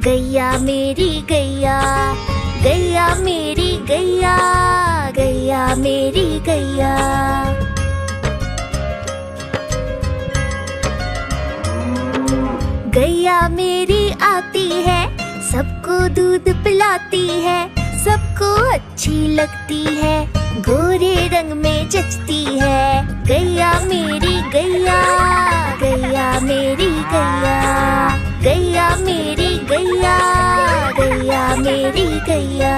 गैया मेरी गैया, गैया मेरी गैया, गैया मेरी गैया। गैया मेरी आती है, सबको दूध पिलाती है, सबको अच्छी लगती है, गोरे रंग में जचती है। गैया मेरी गैया, गैया मेरी गैया, गैया मेरी गैया, गैया मेरी गैया।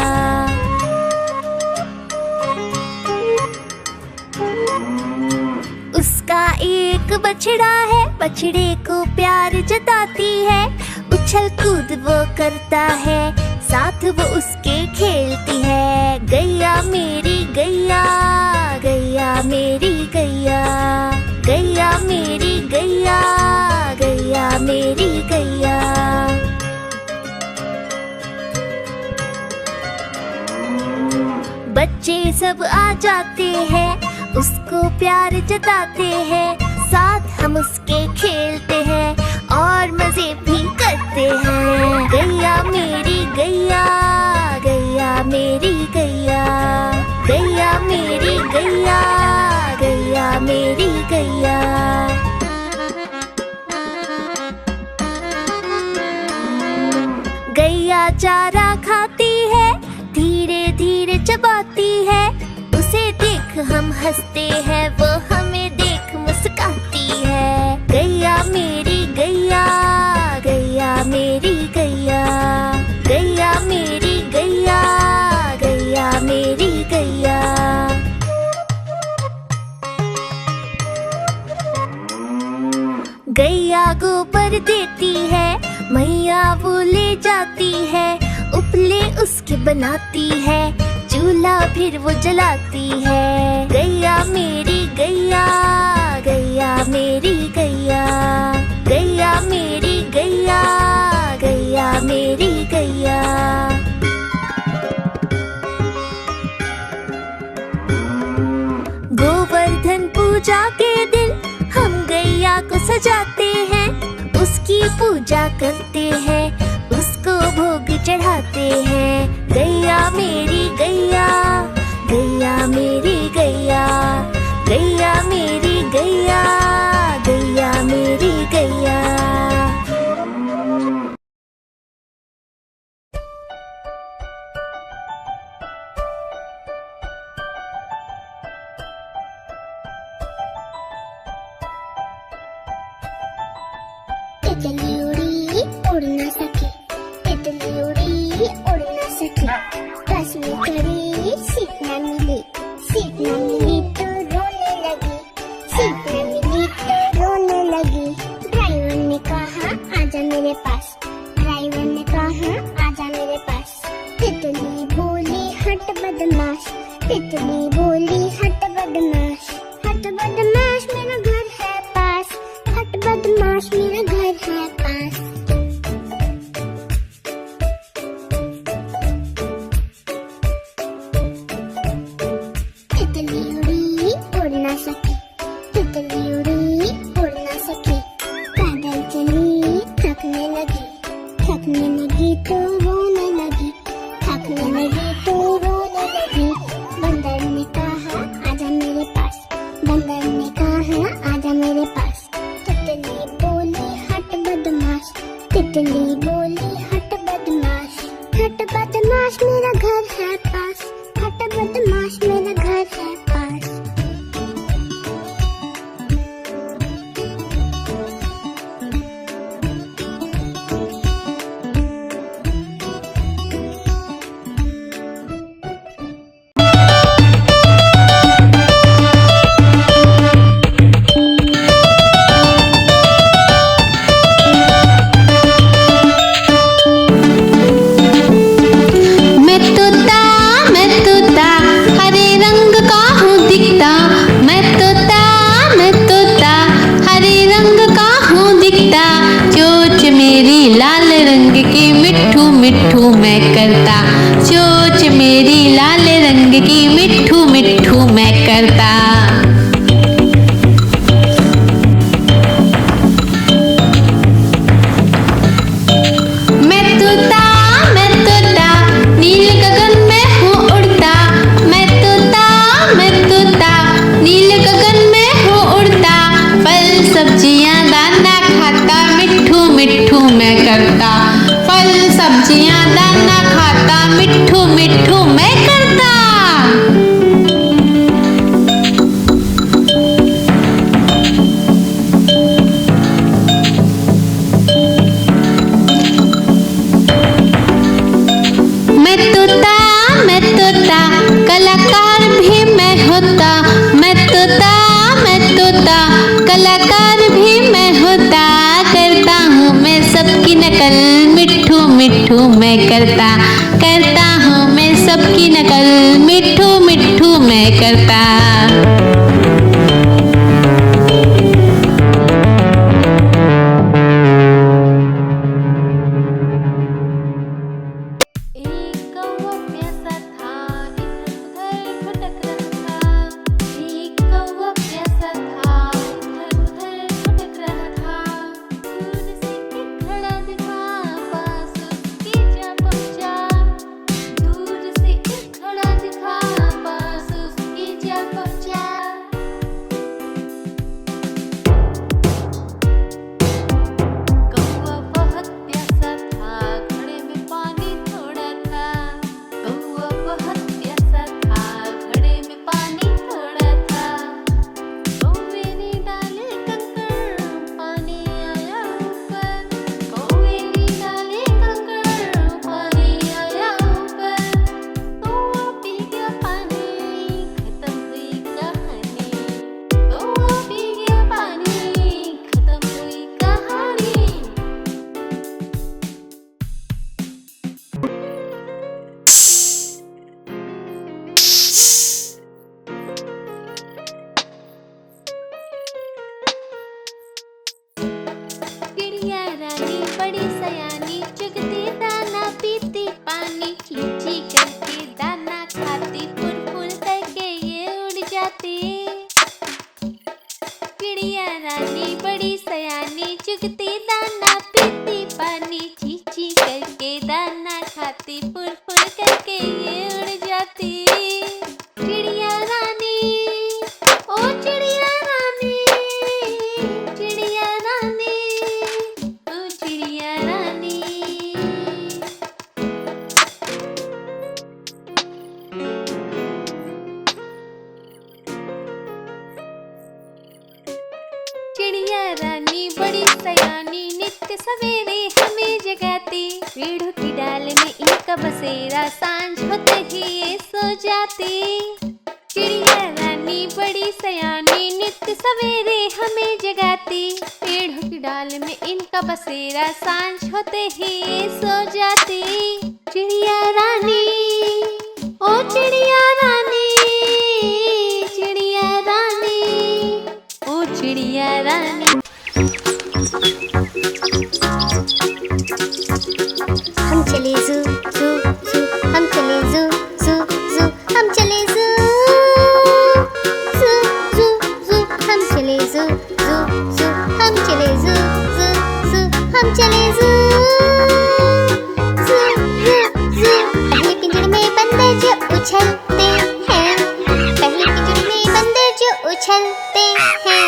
उसका एक बछड़ा है, बछड़े को प्यार जताती है, उछल कूद वो करता है, साथ वो उसके खेलती है। गैया मेरी गैया, गैया मेरी गैया, गैया मेरी गैया, गैया मेरी गैया। बच्चे सब आ जाते हैं, उसको प्यार जताते हैं, साथ हम उसके खेलते हैं और मजे भी करते हैं। गैया मेरी गैया, गैया मेरी गैया, गैया मेरी गैया, गैया मेरी गैया। गैया चारा खाती है, धीरे धीरे चबाती है, उसे देख हम हंसते हैं, वो हमें देख मुस्काती है। गैया मेरी गैया, गैया मेरी गैया, गैया मेरी गैया, गैया मेरी गैया। गैया गोबर देती है, मैया वो ले जाती है, उपले उसके बनाती है, चूल्हा फिर वो जलाती है। गैया मेरी गैया, गैया मेरी गैया, गैया मेरी गैया, गैया मेरी गैया। गोवर्धन पूजा के दिन हम गैया को सजाते हैं, उसकी पूजा करते हैं, उसको भोग चढ़ाते हैं। गैया मेरी गैया, गैया मेरी गैया, गैया मेरी गैया, गैया मेरी गैया। तितली उड़ी उड़ न सकी, तितली उड़ी उड़ न सकी, बस में चढ़ी सीट न मिली, सीट न मिली तो रोने लगी, सीट न मिली तो रोने लगी। ड्राइवर ने कहा आजा मेरे पास, ड्राइवर ने कहा आजा मेरे पास। तितली बोली हट बदमाश, तितली बोली हट बदमाश, हट बदमाश मेरा घर है पास, हट बदमाश मेरा घर है पास। तितली उड़ी उड़ न सकी, तितली उड़ी उड़ न सकी, पैदल चली थकने लगी, थकने लगी तो रोने लगी, थकने लगी तो रोने लगी। बंदर ने कहा आजा मेरे पास, बंदर ने कहा आजा मेरे पास। तितली बोली हट बदमाश, तितली बोली हट बदमाश, हट बदमाश मेरा घर है पास, हट बदमाश मेरा घर है पास। बच्चियां दाना खाता, मिट्ठू मिट्ठू मैं करता। मैं तोता कलाकार भी मैं होता। मैं तोता कलाकार भी मैं होता। करता हूँ मैं सबकी नकल, मिट्ठू मिट्ठू मैं करता। करता हूँ मैं सबकी नकल, मिट्ठू मिट्ठू मैं करता। बड़ी सयानी चुगती दाना पीती पानी, चींची करके दाना खाती, फुल फुल करके ये उड़ जाती। चिड़िया रानी बड़ी सयानी चुगती दाना पीती पानी, चींची करके दाना खाती, फुल फुल करके ये उड़ जाती। चिड़िया रानी ओ चिड़िया रानी, चिड़िया रानी ओ चिड़िया रानी। चिड़िया रानी बड़ी सयानी नित्य सवेरे हमें जगाती, पेड़ों की डाल में इनका बसेरा, सांझ होते ही ये सो जाती। चिड़िया रानी बड़ी सयानी नित्य सवेरे हमें जगाती, पेड़ों की डाल में इनका बसेरा, सांझ होते ही ये सो जाती। चिड़िया रानी ओ चिड़िया रानी, चिड़िया रानी ओ चिड़िया रानी। हम चले जू जू जू, हम चले जू जू जू, हम चले जू जू जू जू, हम चले जू जू जू, हम चले जू जू जू, हम चले जू जू जू जू। पहले पिंजरे में बंदर जो उछलते हैं, पहले पिंजरे में बंदर जो उछलते हैं,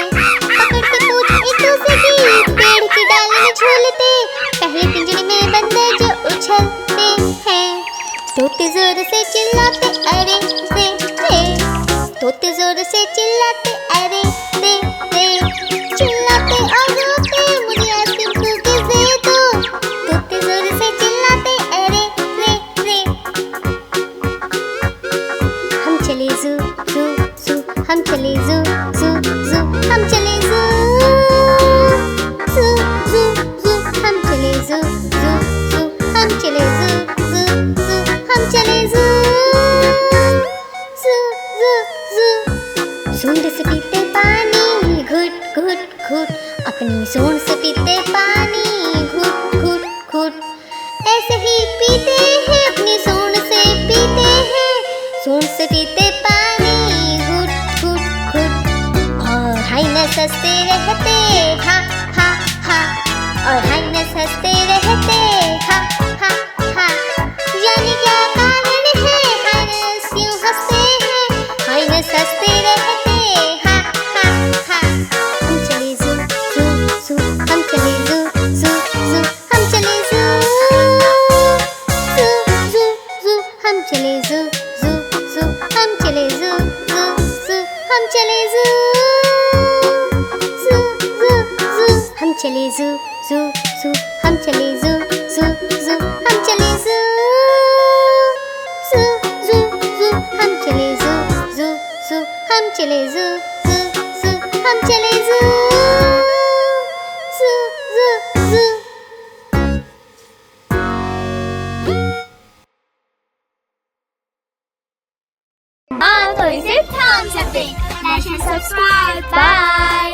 पकड़ के पूछ एक दूसरे की, पेड़ की डाल में झूलते। पहले पिंजरे में बंदर जो उछलते हैं, तोते जोर से चिल्लाते अरे रे रे, तोते जोर से चिल्लाते अरे रे रे, चिल्लाते और रोते मुझे आइसक्रीम कुकीज़ दे दो। तोते जोर से चिल्लाते अरे रे रे। हम चले जू जू जू, हम चले जू जू जू, हम चले जू जू जू जू, हम चले जू जू जू, हम चले जू जू जू, हम चले जू जू जू जू। सूंड से पीते पानी घुट घुट घुट, अपनी सूंड से पीते पानी घुट घुट घुट, ऐसे ही पीते हैं अपनी सूंड से पीते हैं, सूंड से पीते पानी घुट घुट घुट। और हाइनस हंसते रहते हा हा हा, और हाइनस हंसते रहते हा हा हा। यानी क्या कारण है हाइनस क्यों हंसते हैं, हाइनस हंसते रहते हा हा हा। हम चले जू जू जू, हम चले जू जू जू, हम चले जू चले जू जू जू, हम चले जू जू जू, हम चले जू जू जू जू, हम चले जू जू जू, हम चले जू जू जू, हम चले जू जू जू जू। हाँ, तो इसे थाम सकते। Subscribe. Bye.